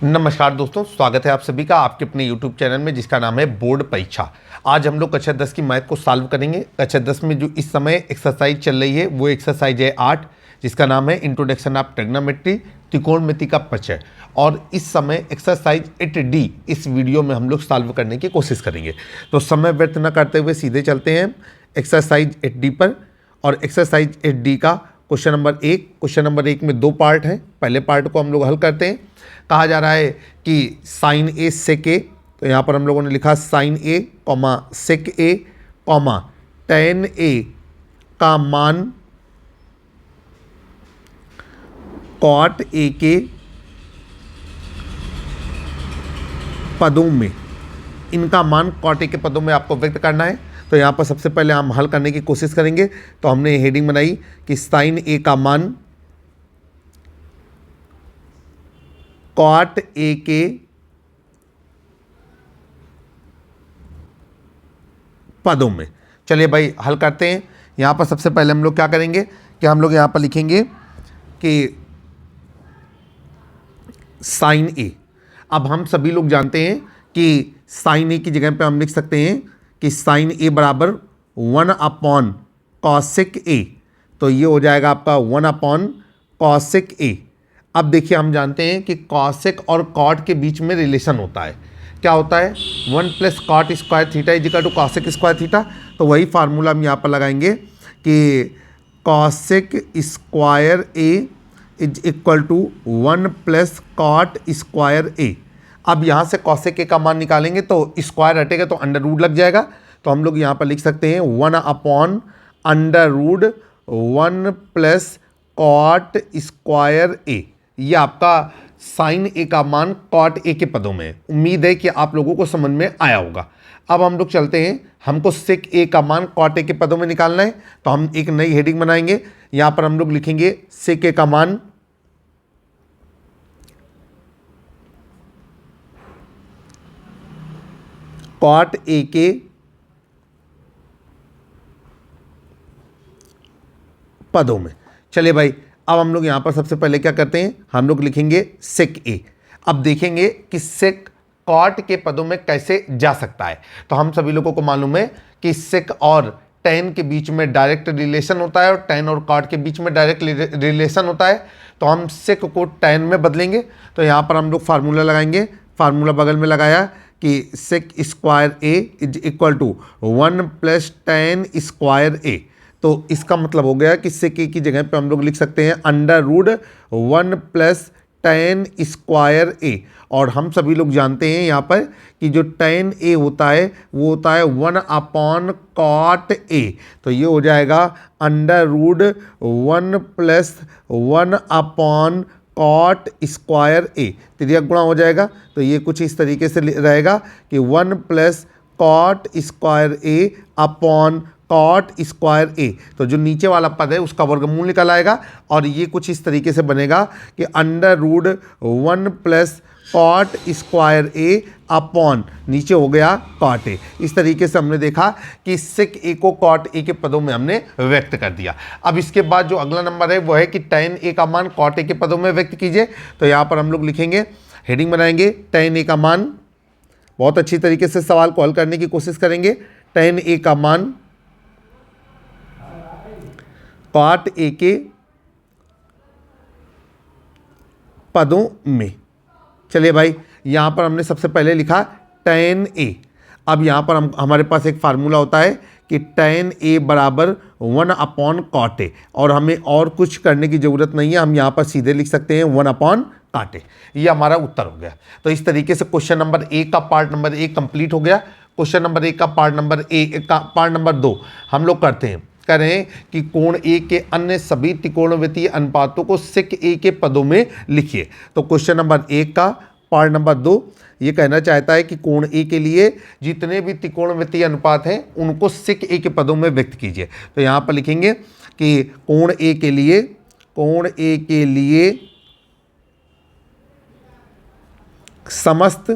नमस्कार दोस्तों, स्वागत है आप सभी का आपके अपने YouTube चैनल में जिसका नाम है बोर्ड परीक्षा। आज हम लोग कक्षा 10 की मैथ को सॉल्व करेंगे। कक्षा 10 में जो इस समय एक्सरसाइज चल रही है वो एक्सरसाइज है 8, जिसका नाम है इंट्रोडक्शन ऑफ ट्रिग्नोमेट्री, त्रिकोणमिति का परिचय। और इस समय एक्सरसाइज 8D इस वीडियो में हम लोग सॉल्व करने की कोशिश करेंगे। तो समय व्यर्थ न करते हुए सीधे चलते हैं एक्सरसाइज 8D पर। और एक्सरसाइज 8D का क्वेश्चन नंबर एक में दो पार्ट हैं। पहले पार्ट को हम लोग हल करते हैं। कहा जा रहा है कि साइन ए सेक ए, तो यहाँ पर हम लोगों ने लिखा साइन ए कॉमा सेक ए कॉमा टेन ए का मान कॉट ए के पदों में, इनका मान कॉट ए के पदों में आपको व्यक्त करना है। तो यहाँ पर सबसे पहले हम हल करने की कोशिश करेंगे। तो हमने हेडिंग बनाई कि साइन ए का मान कॉट ए के पदों में। चलिए भाई हल करते हैं। यहाँ पर सबसे पहले हम लोग क्या करेंगे कि हम लोग यहाँ पर लिखेंगे कि साइन ए। अब हम सभी लोग जानते हैं कि साइन ए की जगह पे हम लिख सकते हैं कि साइन ए बराबर 1 कॉसेक ए। तो ये हो जाएगा आपका 1 कॉसेक ए। अब देखिए हम जानते हैं कि कॉसेक और कॉट के बीच में रिलेशन होता है। क्या होता है? 1 + cot square theta is equal to cosec square theta. तो वही फार्मूला हम यहाँ पर लगाएंगे कि cosec square A is equal to 1 + cot square a. अब यहाँ से कॉसेक ए का मान निकालेंगे तो स्क्वायर हटेगा तो अंडर रूट लग जाएगा। तो हम लोग यहाँ पर लिख सकते हैं 1/√1 + कॉट स्क्वायर ए। ये आपका साइन ए का मान कॉट ए के पदों में है। उम्मीद है कि आप लोगों को समझ में आया होगा। अब हम लोग चलते हैं, हमको सेक ए का मान कॉट ए के पदों में निकालना है। तो हम एक नई हेडिंग बनाएंगे। यहाँ पर हम लोग लिखेंगे सेक ए का मान कॉट ए के पदों में। चलिए भाई, अब हम लोग यहाँ पर सबसे पहले क्या करते हैं, हम लोग लिखेंगे सेक ए। अब देखेंगे कि सेक कॉट के पदों में कैसे जा सकता है। तो हम सभी लोगों को मालूम है कि सेक और टेन के बीच में डायरेक्ट रिलेशन होता है और टेन और कॉट के बीच में डायरेक्ट रिलेशन होता है। तो हम सेक को टेन में बदलेंगे। तो यहाँ पर हम लोग फार्मूला लगाएंगे। फार्मूला बगल में लगाया कि sec square A is equal to 1 + tan square a. तो इसका मतलब हो गया कि सेक ए की जगह पे हम लोग लिख सकते हैं √1 + टेन स्क्वायर ए। और हम सभी लोग जानते हैं यहाँ पर कि जो टेन ए होता है वो होता है 1 कॉट ए। तो ये हो जाएगा √1 + 1 कॉट स्क्वायर ए। तिर्यक गुणा हो जाएगा। तो ये कुछ इस तरीके से रहेगा कि 1 + cot square A upon cot square a. तो जो नीचे वाला पद है उसका वर्गमूल निकल आएगा। और ये कुछ इस तरीके से बनेगा कि √1 + कॉट स्क्वायर ए अपॉन नीचे हो गया कॉट ए। इस तरीके से हमने देखा कि सेक ए को कॉट ए के पदों में हमने व्यक्त कर दिया। अब इसके बाद जो अगला नंबर है वो है कि टेन ए का मान कॉट ए के पदों में व्यक्त कीजिए। तो यहाँ पर हम लोग लिखेंगे, हेडिंग बनाएंगे टेन ए का मान। बहुत अच्छी तरीके से सवाल को हल करने की कोशिश करेंगे। टेन ए का मान कॉट ए के पदों में। चलिए भाई, यहाँ पर हमने सबसे पहले लिखा टेन ए। अब यहाँ पर हमारे पास एक फार्मूला होता है कि टेन ए बराबर 1 कॉट ए। और हमें और कुछ करने की ज़रूरत नहीं है, हम यहाँ पर सीधे लिख सकते हैं 1 कॉट ए। ये हमारा उत्तर हो गया। तो इस तरीके से क्वेश्चन नंबर एक का पार्ट नंबर एक कंप्लीट हो गया। क्वेश्चन नंबर एक का पार्ट नंबर 2 हम लोग करते हैं। कह रहे हैं कि कोण ए के अन्य सभी त्रिकोणमितीय अनुपातों को सेक ए के पदों में लिखिए। तो क्वेश्चन नंबर एक का पार्ट नंबर 2 ये कहना चाहता है कि कोण ए के लिए जितने भी त्रिकोणमितीय अनुपात हैं उनको सेक ए के पदों में व्यक्त कीजिए। तो यहाँ पर लिखेंगे कि कोण ए के लिए समस्त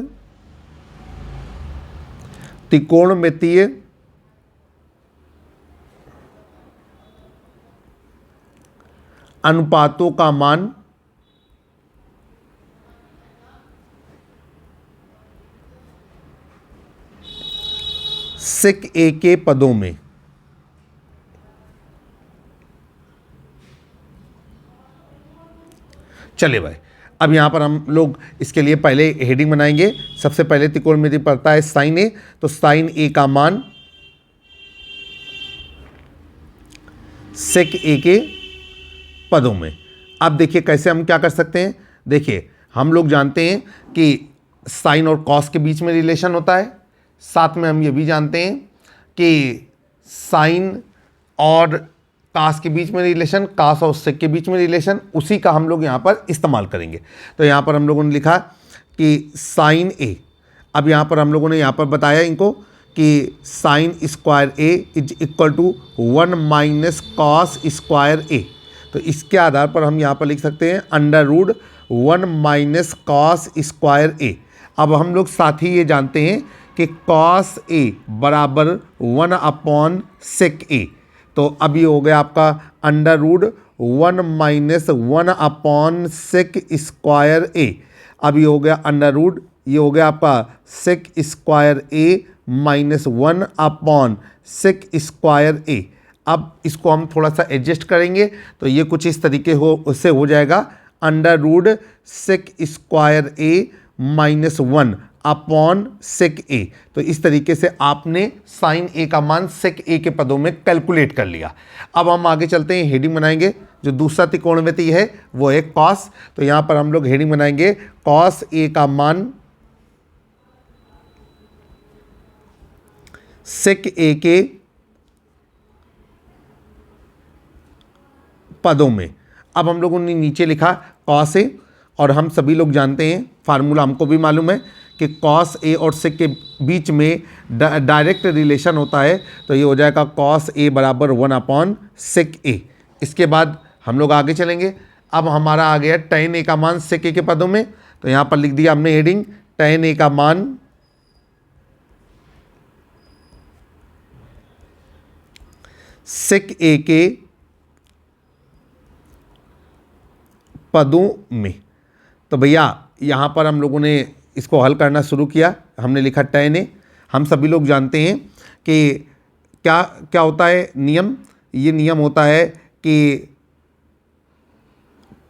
त्रिकोणमितीय अनुपातों का मान सेक ए के पदों में। चलिए भाई, अब यहाँ पर हम लोग इसके लिए पहले हेडिंग बनाएंगे। सबसे पहले त्रिकोणमिति पड़ता है साइन ए, तो साइन ए का मान सेक ए के पदों में। अब देखिए कैसे हम क्या कर सकते हैं। देखिए हम लोग जानते हैं कि साइन और कॉस के बीच में रिलेशन होता है, साथ में हम ये भी जानते हैं कि साइन और कास के बीच में रिलेशन, कास और सेक के बीच में रिलेशन, उसी का हम लोग यहाँ पर इस्तेमाल करेंगे। तो यहाँ पर हम लोगों ने लिखा कि साइन ए, अब यहाँ पर हम लोगों ने यहाँ पर बताया इनको कि sine square A is equal to 1 minus cos square a. तो इसके आधार पर हम यहाँ पर लिख सकते हैं under root 1 minus cos square a. अब हम लोग साथ ही ये जानते हैं कि कॉस ए बराबर 1 अपॉन सेक ए। तो अब ये हो गया आपका under root 1 minus 1 upon sec square a. अब ये हो गया अंडर रूट, ये हो गया आपका सेक square A minus 1 upon sec square a. अब इसको हम थोड़ा सा एडजस्ट करेंगे तो ये कुछ इस तरीके से हो जाएगा अंडर रूट सेक स्क्वायर ए माइनस 1 अपॉन सेक ए। तो इस तरीके से आपने साइन ए का मान सेक ए के पदों में कैलकुलेट कर लिया। अब हम आगे चलते हैं, हेडिंग बनाएंगे। जो दूसरा त्रिकोणमिति है वो है कॉस। तो यहाँ पर हम लोग हेडिंग बनाएंगे कॉस ए का मान सेक ए के पदों में। अब हम लोगों ने नीचे लिखा कॉस ए, और हम सभी लोग जानते हैं, फार्मूला हमको भी मालूम है कि कॉस ए और सेक के बीच में डायरेक्ट रिलेशन होता है। तो ये हो जाएगा कॉस ए बराबर 1 अपॉन सेक ए। इसके बाद हम लोग आगे चलेंगे। अब हमारा आ गया tan ए का मान सेक ए के पदों में। तो यहाँ पर लिख दिया हमने हेडिंग tan ए का मान सेक ए के पदों में। तो भैया यहाँ पर हम लोगों ने इसको हल करना शुरू किया। हमने लिखा tan ए। हम सभी लोग जानते हैं कि क्या क्या होता है नियम। ये नियम होता है कि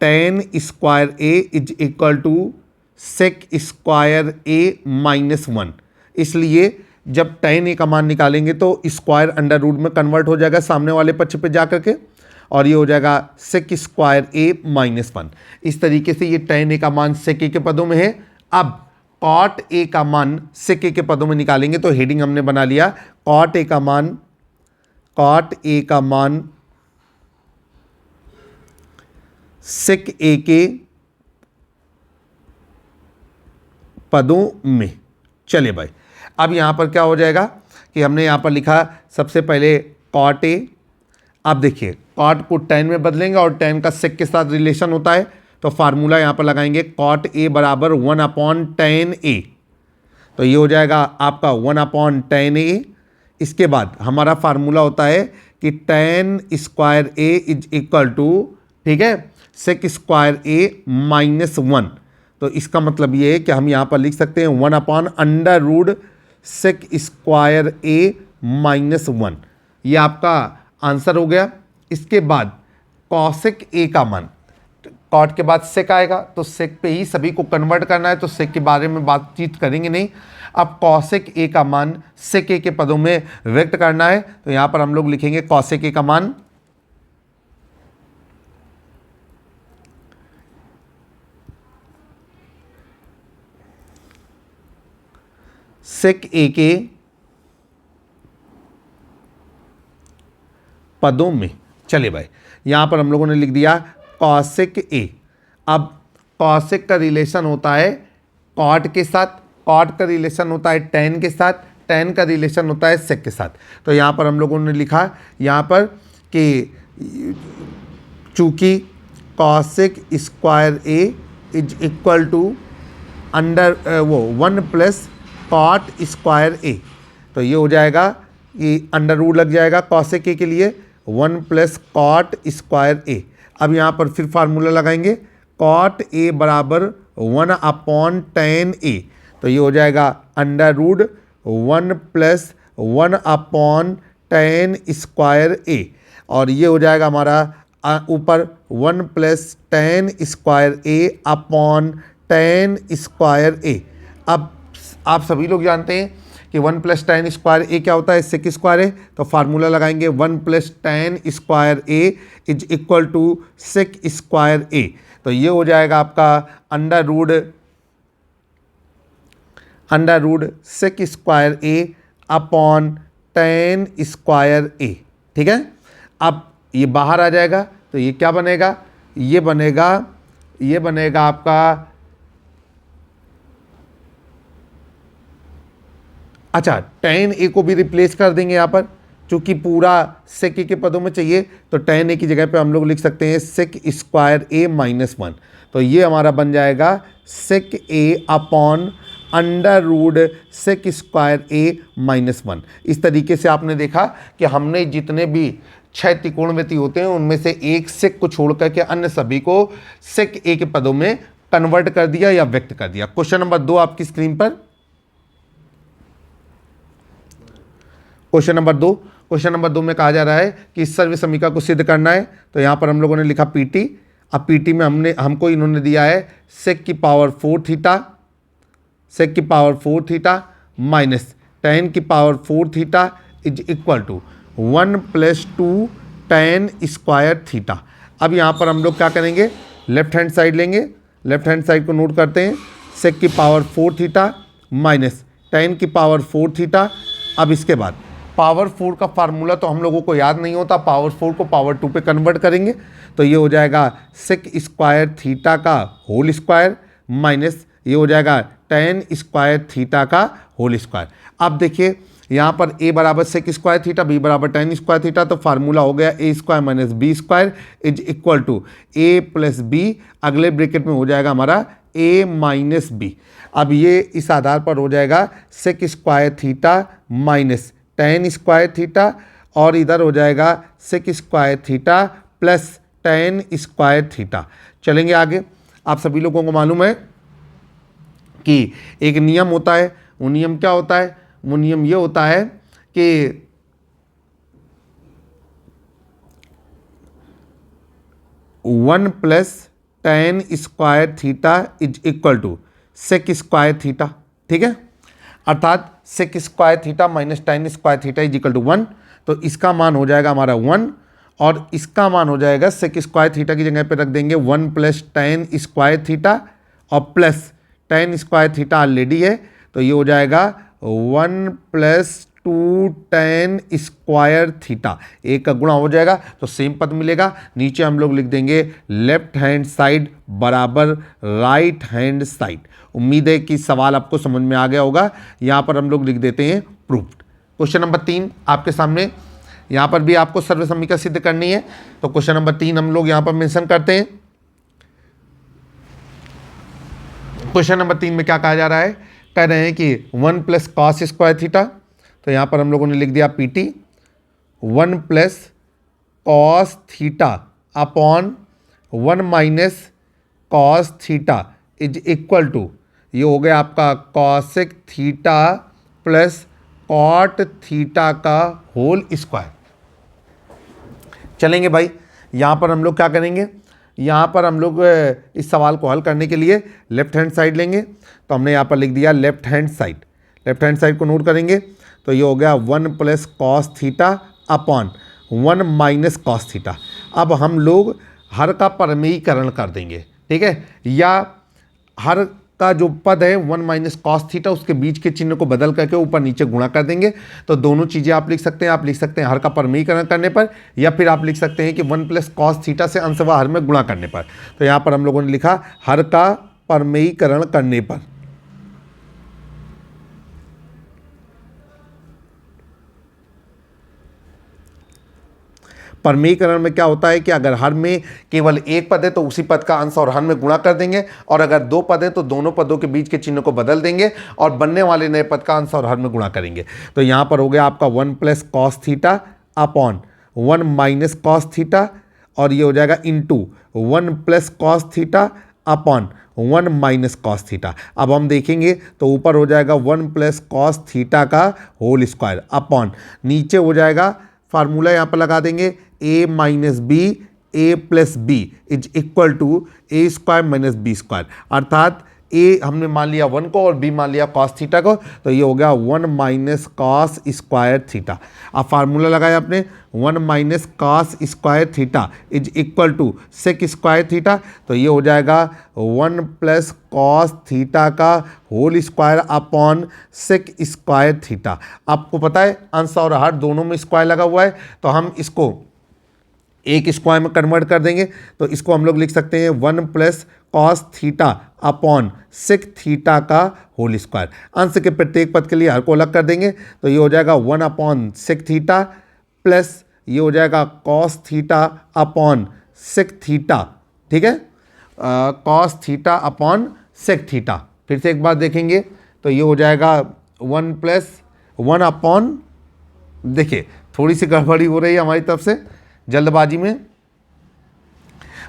tan square A is equal to sec square A minus 1। इसलिए जब tan ए का मान निकालेंगे तो स्क्वायर अंडर रूट में कन्वर्ट हो जाएगा सामने वाले पक्ष पे जा करके, और ये हो जाएगा सेक स्क्वायर ए माइनस 1। इस तरीके से ये tan ए का मान सेक ए के पदों में है। अब कॉट ए का मान सेक ए के पदों में निकालेंगे। तो हेडिंग हमने बना लिया कॉट ए का मान सेक ए के पदों में। चलिए भाई, अब यहाँ पर क्या हो जाएगा कि हमने यहाँ पर लिखा सबसे पहले कॉट ए। अब देखिए कॉट को tan में बदलेंगे और tan का सेक के साथ रिलेशन होता है। तो फार्मूला यहाँ पर लगाएंगे कॉट ए बराबर 1 अपॉन tan ए। तो ये हो जाएगा आपका 1 अपॉन tan ए। इसके बाद हमारा फार्मूला होता है कि tan square A is equal to, ठीक है, सेक स्क्वायर ए माइनस 1। तो इसका मतलब ये है कि हम यहाँ पर लिख सकते हैं 1 upon under root sec square ए माइनस 1। ये आपका आंसर हो गया। इसके बाद कॉसेक ए का मान, कॉट के बाद सेक आएगा तो सेक पे ही सभी को कन्वर्ट करना है, तो सेक के बारे में बातचीत करेंगे नहीं। अब कॉसेक ए का मान सेक ए के पदों में व्यक्त करना है। तो यहाँ पर हम लोग लिखेंगे कॉसेक ए का मान सेक ए के पदों में। चलिए भाई, यहाँ पर हम लोगों ने लिख दिया कॉसेक ए। अब कॉसेक का रिलेशन होता है कॉट के साथ, कॉट का रिलेशन होता है tan के साथ, tan का रिलेशन होता है सेक के साथ। तो यहाँ पर हम लोगों ने लिखा यहाँ पर कि चूँकि cosec square A is equal to under 1 plus cot square a. तो ये हो जाएगा कि अंडर रूट लग जाएगा कॉसेक ए के लिए 1 प्लस कॉट स्क्वायर ए। अब यहाँ पर फिर फार्मूला लगाएंगे कॉट ए बराबर 1 अपॉन tan ए। तो ये हो जाएगा अंडर रूट 1 प्लस 1/tan²a, और ये हो जाएगा हमारा ऊपर 1+tan²a/tan²a। अब आप सभी लोग जानते हैं कि 1+tan²a क्या होता है, sec² है, तो फार्मूला लगाएंगे 1+tan²a is equal to sec²a। तो ये हो जाएगा आपका अंडर रूड sec²a/tan²a। ठीक है, अब ये बाहर आ जाएगा तो ये क्या बनेगा, ये बनेगा आपका, अच्छा tan a को भी रिप्लेस कर देंगे यहाँ पर, चूंकि पूरा sec a के पदों में चाहिए तो tan a की जगह पे हम लोग लिख सकते हैं sec²a-1। तो ये हमारा बन जाएगा sec a/√sec²a-1। इस तरीके से आपने देखा कि हमने जितने भी 6 त्रिकोणमिति होते हैं उनमें से एक sec को छोड़ करके अन्य सभी को sec a के पदों में कन्वर्ट कर दिया या व्यक्त कर दिया। क्वेश्चन नंबर 2 आपकी स्क्रीन पर। क्वेश्चन नंबर 2 में कहा जा रहा है कि इस सर्व समीकरण को सिद्ध करना है। तो यहाँ पर हम लोगों ने लिखा पीटी। अब पीटी में हमको इन्होंने दिया है sec⁴ theta minus tan⁴ is equal to 1+2 tan² theta. अब यहाँ पर हम लोग क्या करेंगे, लेफ्ट हैंड साइड लेंगे, लेफ्ट हैंड साइड को नोट करते हैं, sec⁴ theta minus tan⁴ theta. अब इसके बाद पावर 4 का फार्मूला तो हम लोगों को याद नहीं होता, पावर 4 को पावर 2 पे कन्वर्ट करेंगे तो ये हो जाएगा sec² थीटा का होल स्क्वायर माइनस ये हो जाएगा tan² थीटा का होल स्क्वायर। अब देखिए यहाँ पर a बराबर sec² थीटा, b बराबर tan² थीटा, तो फार्मूला हो गया a² minus b² is equal to a plus b, अगले ब्रैकेट में हो जाएगा हमारा a माइनस b। अब ये इस आधार पर हो जाएगा sec² theta minus tan² theta, और इधर हो जाएगा sec² theta plus tan² theta. चलेंगे आगे। आप सभी लोगों को मालूम है कि एक नियम होता है, वो नियम क्या होता है, वो नियम ये होता है कि one plus tan² theta is equal to sec² theta. ठीक है, अर्थात sec² theta minus tan² theta is equal to 1। तो इसका मान हो जाएगा हमारा 1 और इसका मान हो जाएगा sec² थीटा की जगह पे रख देंगे 1 प्लस tan² थीटा और प्लस tan² थीटा ऑलरेडी है तो ये हो जाएगा 1 प्लस 2 tan² थीटा, एक का गुणा हो जाएगा तो सेम पद मिलेगा। नीचे हम लोग लिख देंगे लेफ्ट हैंड साइड बराबर राइट हैंड साइड। उम्मीद है कि सवाल आपको समझ में आ गया होगा। यहाँ पर हम लोग लिख देते हैं प्रूव्ड। क्वेश्चन नंबर 3 आपके सामने, यहाँ पर भी आपको सर्व समीकरण सिद्ध करनी है। तो क्वेश्चन नंबर 3 हम लोग यहाँ पर मेंशन करते हैं। क्वेश्चन नंबर 3 में क्या कहा जा रहा है, कह रहे हैं कि 1 प्लस cos² थीटा, तो यहाँ पर हम लोगों ने लिख दिया PT 1 plus cos theta upon 1 minus cos theta is equal to ये हो गया आपका cosec theta plus cot theta का होल स्क्वायर। चलेंगे भाई, यहाँ पर हम लोग क्या करेंगे, यहाँ पर हम लोग इस सवाल को हल करने के लिए लेफ्ट हैंड साइड लेंगे। तो हमने यहाँ पर लिख दिया लेफ्ट हैंड साइड को नोट करेंगे तो ये हो गया 1 plus cos theta upon 1 minus cos theta. अब हम लोग हर का परमेयीकरण कर देंगे, ठीक है, या हर का जो पद है 1 माइनस cos थीटा उसके बीच के चिन्ह को बदल करके ऊपर नीचे गुणा कर देंगे। तो दोनों चीज़ें आप लिख सकते हैं। आप लिख सकते हैं हर का परमेयीकरण करने पर, या फिर आप लिख सकते हैं कि 1 प्लस cos थीटा से अंश व हर में गुणा करने पर। तो यहाँ पर हम लोगों ने लिखा हर का परमेयीकरण करने पर। परमेयीकरण में क्या होता है कि अगर हर में केवल एक पद है तो उसी पद का अंश और हर में गुणा कर देंगे, और अगर दो पद है तो दोनों पदों के बीच के चिन्ह को बदल देंगे और बनने वाले नए पद का अंश और हर में गुणा करेंगे। तो यहाँ पर हो गया आपका 1 plus cos theta upon 1 minus cos theta, और ये हो जाएगा into 1 plus cos theta upon 1 minus cos theta. अब हम देखेंगे तो ऊपर हो जाएगा 1 प्लस कॉस थीटा का होल स्क्वायर अपॉन, नीचे हो जाएगा फार्मूला यहाँ पर लगा देंगे a minus B A plus B is equal to A square minus B square, अर्थात ए हमने मान लिया 1 को और बी मान लिया कॉस थीटा को, तो ये हो गया 1 माइनस कॉस स्क्वायर थीटा। अब फार्मूला लगाया आपने 1 minus cos square theta is equal to sec square theta, तो ये हो जाएगा 1 प्लस कॉस थीटा का whole square upon sec square theta. आपको पता है अंश और हर दोनों में स्क्वायर लगा हुआ है, तो हम इसको एक स्क्वायर में कन्वर्ट कर देंगे, तो इसको हम लोग लिख सकते हैं 1 plus cos theta upon sec theta का होल स्क्वायर। अंश के प्रत्येक पद के लिए हर को अलग कर देंगे, तो ये हो जाएगा 1 अपॉन सेक थीटा प्लस ये हो जाएगा cos theta upon sec theta, ठीक है, cos theta upon sec theta. फिर से एक बार देखेंगे तो ये हो जाएगा 1 प्लस 1 अपॉन, देखिए थोड़ी सी गड़बड़ी हो रही है हमारी तरफ से जल्दबाजी में,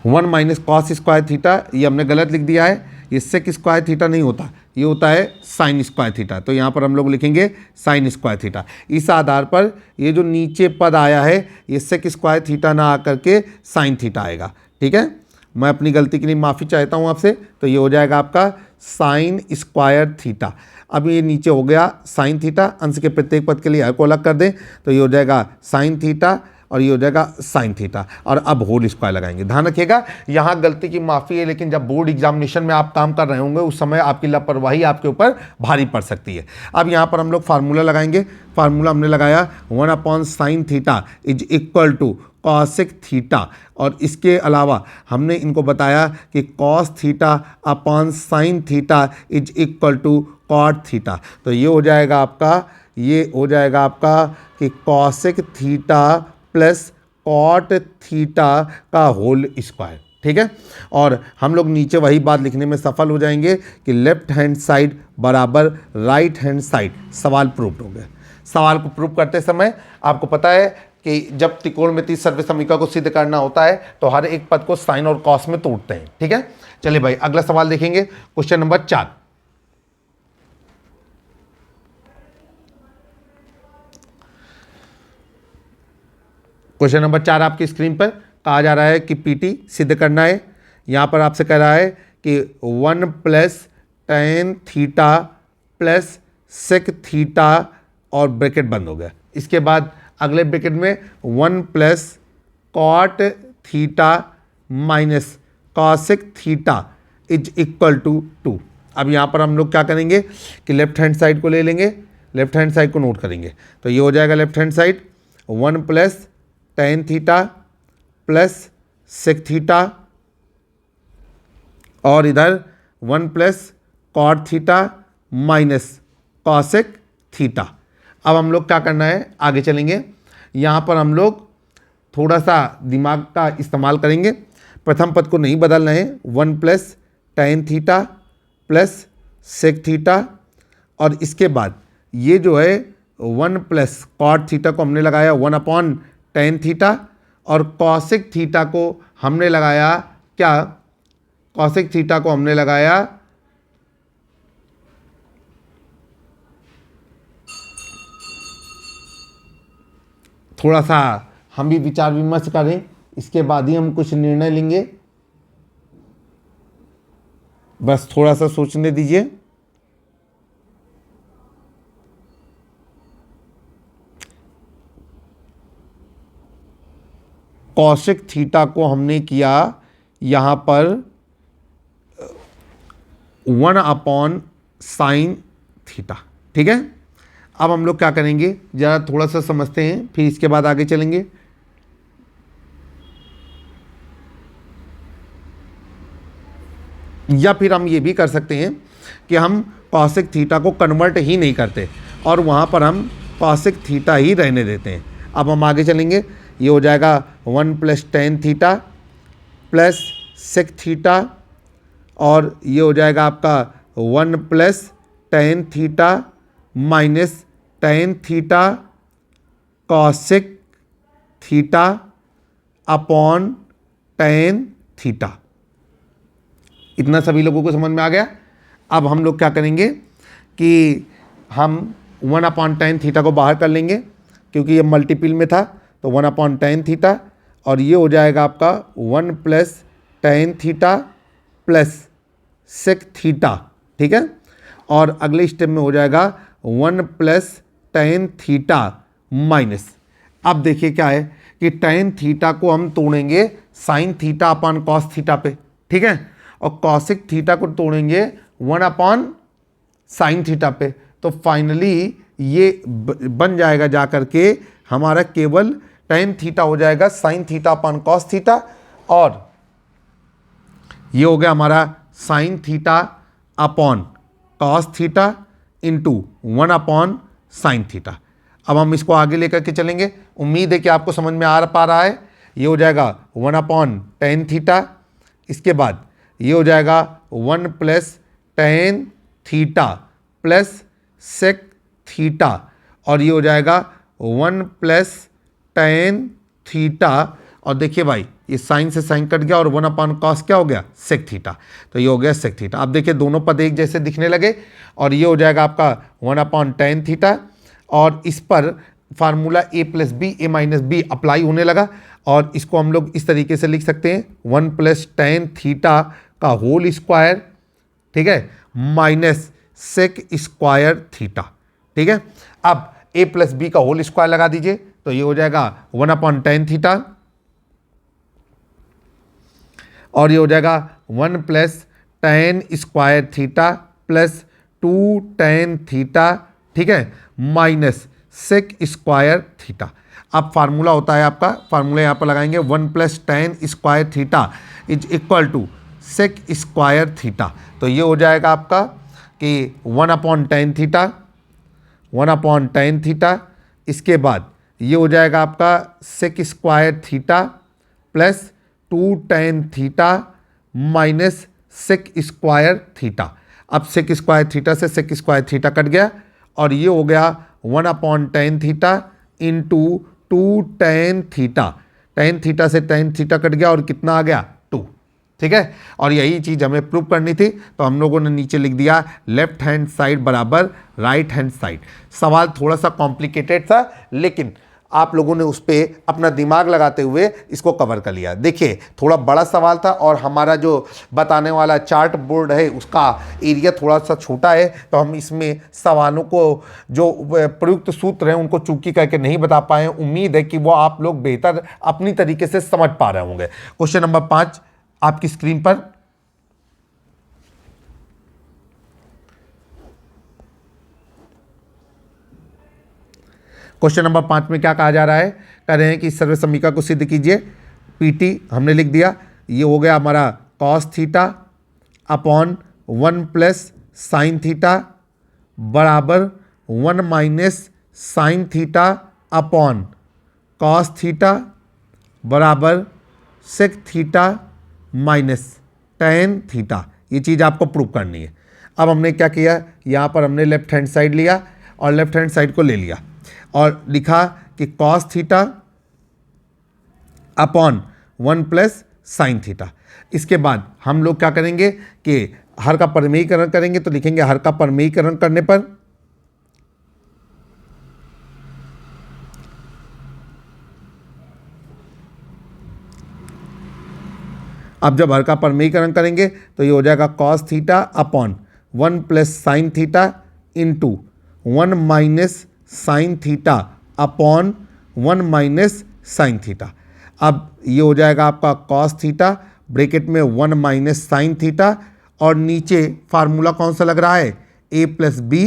1 माइनस कॉस स्क्वायर थीटा ये हमने गलत लिख दिया है, ये सेक स्क्वायर थीटा नहीं होता, ये होता है साइन स्क्वायर थीटा, तो यहाँ पर हम लोग लिखेंगे साइन स्क्वायर थीटा। इस आधार पर ये जो नीचे पद आया है ये सेक स्क्वायर थीटा ना आकर के साइन थीटा आएगा, ठीक है। मैं अपनी गलती के लिए माफ़ी चाहता हूँ आपसे, तो ये हो जाएगा आपका साइन स्क्वायर थीटा। अब ये नीचे हो गया साइन थीटा, अंश के प्रत्येक पद के लिए हर को अलग कर दें, तो ये हो जाएगा साइन थीटा और ये हो जाएगा साइन थीटा, और अब होल स्क्वायर लगाएंगे। ध्यान रखिएगा यहाँ गलती की माफ़ी है, लेकिन जब बोर्ड एग्जामिनेशन में आप काम कर रहे होंगे उस समय आपकी लापरवाही आपके ऊपर भारी पड़ सकती है। अब यहाँ पर हम लोग फार्मूला लगाएंगे। फार्मूला हमने लगाया 1 upon sine theta is equal to cosec theta, और इसके अलावा हमने इनको बताया कि cos theta upon sine theta is equal to cot theta, तो ये हो जाएगा आपका कि cosec theta plus cot theta का होल स्क्वायर, ठीक है। और हम लोग नीचे वही बात लिखने में सफल हो जाएंगे कि लेफ्ट हैंड साइड बराबर राइट हैंड साइड। सवाल प्रूव हो गया। सवाल को प्रूव करते समय आपको पता है कि जब त्रिकोणमितीय सर्व समीकरण को सिद्ध करना होता है तो हर एक पद को साइन और कॉस में तोड़ते हैं, ठीक है। चलिए भाई अगला सवाल देखेंगे, क्वेश्चन नंबर 4। क्वेश्चन नंबर 4 आपकी स्क्रीन पर कहा जा रहा है कि पीटी सिद्ध करना है। यहाँ पर आपसे कह रहा है कि 1 plus tan theta plus sec theta और ब्रैकेट बंद हो गया। इसके बाद अगले ब्रैकेट में 1 plus cot theta minus cosec theta is equal to 2। अब यहाँ पर हम लोग क्या करेंगे कि लेफ्ट हैंड साइड को ले लेंगे, लेफ्ट हैंड साइड को नोट करेंगे, तो ये हो जाएगा left hand side 1 plus tan theta plus sec theta और इधर 1 plus cot theta minus cosec theta. अब हम लोग क्या करना है, आगे चलेंगे। यहाँ पर हम लोग थोड़ा सा दिमाग का इस्तेमाल करेंगे। प्रथम पद को नहीं बदलना है, 1 plus tan theta plus sec theta, और इसके बाद ये जो है 1 प्लस कॉट थीटा को हमने लगाया 1 अपॉन टेन थीटा, और कॉसेक थीटा को हमने लगाया क्या, कॉसेक थीटा को हमने लगाया थोड़ा सा हम भी विचार विमर्श करें, इसके बाद ही हम कुछ निर्णय लेंगे, बस थोड़ा सा सोचने दीजिए। कॉसेक थीटा को हमने किया यहाँ पर 1 अपॉन साइन थीटा, ठीक है। अब हम लोग क्या करेंगे, ज़रा थोड़ा सा समझते हैं, फिर इसके बाद आगे चलेंगे। या फिर हम ये भी कर सकते हैं कि हम कॉसेक थीटा को कन्वर्ट ही नहीं करते और वहाँ पर हम कॉसेक थीटा ही रहने देते हैं। अब हम आगे चलेंगे, ये हो जाएगा 1 plus tan theta plus sec theta, और ये हो जाएगा आपका 1 plus tan theta minus tan theta cosec theta upon tan theta. इतना सभी लोगों को समझ में आ गया। अब हम लोग क्या करेंगे कि हम 1/tan थीटा को बाहर कर लेंगे, क्योंकि ये मल्टीपल में था, तो 1/tan थीटा, और ये हो जाएगा आपका 1 + tan theta plus sec theta, ठीक है। और अगले स्टेप में हो जाएगा 1 + tan थीटा माइनस। अब देखिए क्या है कि tan थीटा को हम तोड़ेंगे sin theta upon cos theta पे, ठीक है, और cosec थीटा को तोड़ेंगे 1/sin थीटा पे। तो फाइनली ये बन जाएगा जा करके हमारा केवल tan थीटा हो जाएगा sin theta upon cos theta, और ये हो गया हमारा sin theta upon cos theta into 1/sin theta. अब हम इसको आगे लेकर के चलेंगे, उम्मीद है कि आपको समझ में आ पा रहा है। ये हो जाएगा 1/tan थीटा, इसके बाद ये हो जाएगा 1 + tan theta plus sec theta, और ये हो जाएगा 1 + tan थीटा, और देखिए भाई ये साइन से साइन कट गया और 1/cos क्या हो गया, sec थीटा, तो ये हो गया sec थीटा। अब देखिए दोनों पद एक जैसे दिखने लगे, और ये हो जाएगा आपका 1/tan थीटा, और इस पर formula a + b a - b apply होने लगा, और इसको हम लोग इस तरीके से लिख सकते हैं 1 + tan थीटा का होल स्क्वायर, ठीक है, माइनस sec स्क्वायर थीटा, ठीक है। अब a + b का होल स्क्वायर लगा दीजिए, तो ये हो जाएगा 1/tan थीटा, और ये हो जाएगा 1 + tan square theta plus 2 tan theta, ठीक है, माइनस sec स्क्वायर थीटा। अब फार्मूला होता है आपका, फार्मूला यहाँ पर लगाएंगे 1 + tan square theta is equal to sec square theta. तो ये हो जाएगा आपका कि 1/tan थीटा, 1/tan थीटा, इसके बाद ये हो जाएगा आपका sec square theta plus 2 tan theta minus sec square theta. अब sec स्क्वायर थीटा से sec स्क्वायर थीटा कट गया, और ये हो गया 1/tan theta into 2 tan theta. tan theta से tan थीटा कट गया और कितना आ गया, 2, ठीक है। और यही चीज़ हमें प्रूव करनी थी, तो हम लोगों ने नीचे लिख दिया लेफ्ट हैंड साइड बराबर राइट हैंड साइड। सवाल थोड़ा सा कॉम्प्लिकेटेड था, लेकिन आप लोगों ने उस पर अपना दिमाग लगाते हुए इसको कवर कर लिया। देखिए थोड़ा बड़ा सवाल था, और हमारा जो बताने वाला चार्ट बोर्ड है उसका एरिया थोड़ा सा छोटा है, तो हम इसमें सवालों को जो प्रयुक्त सूत्र हैं उनको चूकी करके नहीं बता पाए। उम्मीद है कि वो आप लोग बेहतर अपनी तरीके से समझ पा रहे होंगे। क्वेश्चन नंबर 5 आपकी स्क्रीन पर, क्वेश्चन नंबर 5 में क्या कहा जा रहा है, कह रहे हैं कि सर्व समीकरण को सिद्ध कीजिए। पीटी हमने लिख दिया, ये हो गया हमारा cos theta upon 1 + sin theta बराबर 1 - sin theta upon cos theta बराबर sec theta minus tan theta. ये चीज़ आपको प्रूव करनी है। अब हमने क्या किया, यहाँ पर हमने लेफ्ट हैंड साइड लिया और लेफ्ट हैंड साइड को ले लिया और लिखा कि cos theta upon 1 + sin theta. इसके बाद हम लोग क्या करेंगे कि हर का परमेयीकरण करेंगे, तो लिखेंगे हर का परमेयीकरण करने पर अब जब हर का परमेयीकरण करेंगे तो ये हो जाएगा cos theta upon 1 + sin theta into 1 - sin theta upon 1 - sin theta. अब ये हो जाएगा आपका cos थीटा ब्रैकेट में 1 - sin थीटा, और नीचे फार्मूला कौन सा लग रहा है, a + b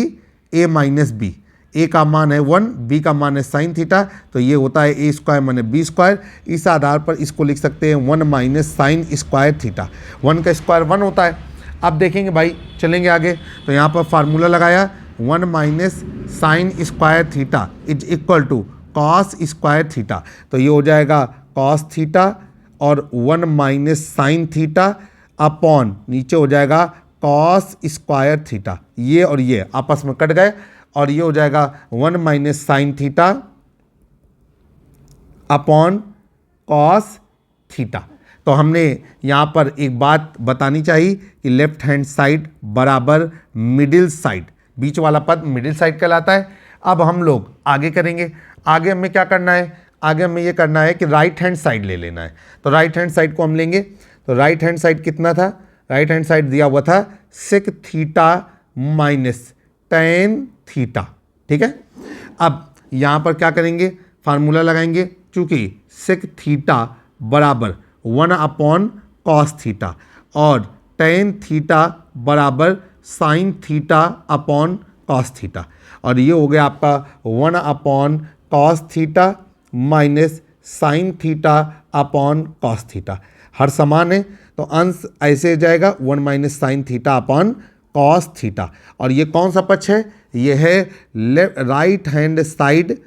a - b। a का मान है 1, b का मान है sin थीटा, तो ये होता है a स्क्वायर माने b स्क्वायर। इस आधार पर इसको लिख सकते हैं 1 - sin स्क्वायर थीटा। 1 का स्क्वायर 1 होता है। अब देखेंगे भाई, चलेंगे आगे, तो यहाँ पर फार्मूला लगाया 1 - sin square theta is equal to cos square theta. तो ये हो जाएगा cos थीटा और 1 - sin थीटा अपॉन नीचे हो जाएगा cos स्क्वायर थीटा। ये और ये आपस में कट गए, और ये हो जाएगा 1 - sin theta upon cos theta. तो हमने यहाँ पर एक बात बतानी चाहिए कि लेफ्ट हैंड साइड बराबर मिडिल साइड, बीच वाला पद मिडिल साइड कहलाता है। अब हम लोग आगे करेंगे। आगे हमें क्या करना है, आगे हमें ये करना है कि राइट हैंड साइड ले लेना है। तो राइट हैंड साइड को हम लेंगे। तो राइट हैंड साइड कितना था, राइट हैंड साइड दिया हुआ था sec theta minus tan theta, ठीक है। अब यहाँ पर क्या करेंगे, फार्मूला लगाएंगे, चूंकि सेक थीटा बराबर 1 कॉस थीटा और टेन थीटा बराबर sine theta upon cos theta, और ये हो गया आपका 1 cos theta minus sine theta upon cos theta. हर समान है तो अंश ऐसे जाएगा 1 minus sine theta upon cos theta. और ये कौन सा पक्ष है, ये है राइट हैंड साइड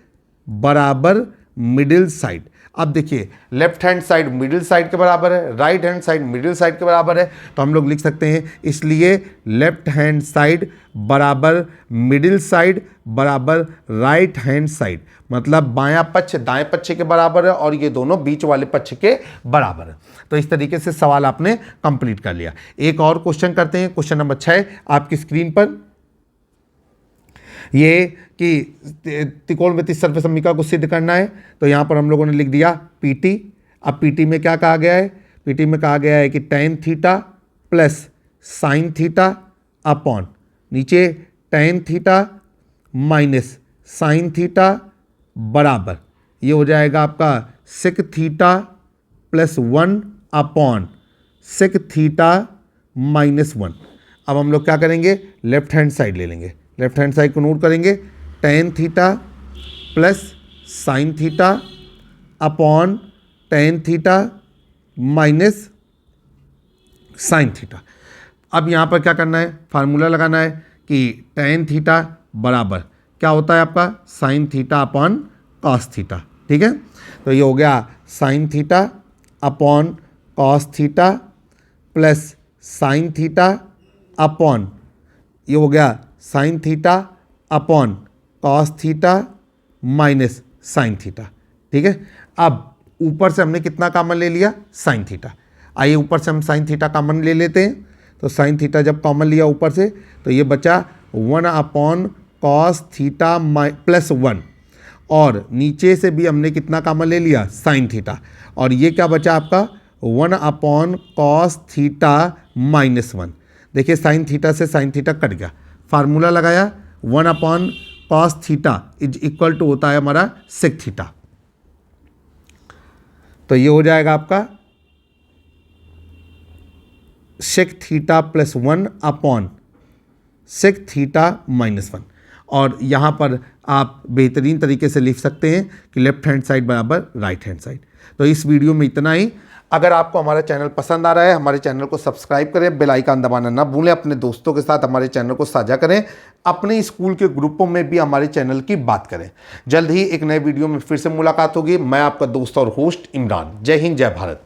बराबर मिडिल साइड। अब देखिए left hand side middle side के बराबर है, right hand side middle side के बराबर है, तो हम लोग लिख सकते हैं इसलिए लेफ्ट हैंड साइड बराबर मिडिल साइड बराबर राइट हैंड साइड, मतलब बायां पक्ष दाएं पक्ष के बराबर है और ये दोनों बीच वाले पक्ष के बराबर है। तो इस तरीके से सवाल आपने कंप्लीट कर लिया। एक और क्वेश्चन करते हैं, क्वेश्चन नंबर 6 आपकी स्क्रीन पर। ये कि त्रिकोणमिति सर्वसम्मिका को सिद्ध करना है, तो यहाँ पर हम लोगों ने लिख दिया पीटी। अब पीटी में क्या कहा गया है, पीटी में कहा गया है कि tan theta plus sine theta upon नीचे tan theta minus sine theta बराबर ये हो जाएगा आपका sec theta plus 1 upon sec theta minus 1। अब हम लोग क्या करेंगे, लेफ्ट हैंड साइड ले लेंगे, लेफ्ट हैंड साइड को नोट करेंगे, ten theta plus sine theta upon tan theta minus sine theta. अब यहाँ पर क्या करना है, फार्मूला लगाना है कि टेन थीटा बराबर क्या होता है आपका sign theta upon cos theta, ठीक है। तो ये हो गया sign theta upon cos theta plus sine theta upon ये हो गया sign theta upon cos theta minus sine theta, ठीक है। अब ऊपर से हमने कितना कॉमन ले लिया, साइन थीटा। आइए ऊपर से हम साइन थीटा कॉमन ले लेते हैं। तो साइन थीटा जब कॉमन लिया ऊपर से तो ये बचा 1 अपॉन कॉस थीटा प्लस 1, और नीचे से भी हमने कितना कॉमन ले लिया, साइन थीटा, और ये क्या बचा आपका 1 अपॉन कॉस थीटा माइनस 1। देखिए साइन थीटा से साइन थीटा कट गया, फार्मूला लगाया 1 upon cos theta is equal to होता है हमारा सेक थीटा। तो ये हो जाएगा आपका sec theta plus 1 upon sec theta minus 1। और यहाँ पर आप बेहतरीन तरीके से लिख सकते हैं कि लेफ्ट हैंड साइड बराबर राइट हैंड साइड। तो इस वीडियो में इतना ही। अगर आपको हमारा चैनल पसंद आ रहा है, हमारे चैनल को सब्सक्राइब करें, बेल आइकन दबाना ना भूलें, अपने दोस्तों के साथ हमारे चैनल को साझा करें, अपने स्कूल के ग्रुपों में भी हमारे चैनल की बात करें। जल्द ही एक नए वीडियो में फिर से मुलाकात होगी। मैं आपका दोस्त और होस्ट इमरान। जय हिंद, जय भारत।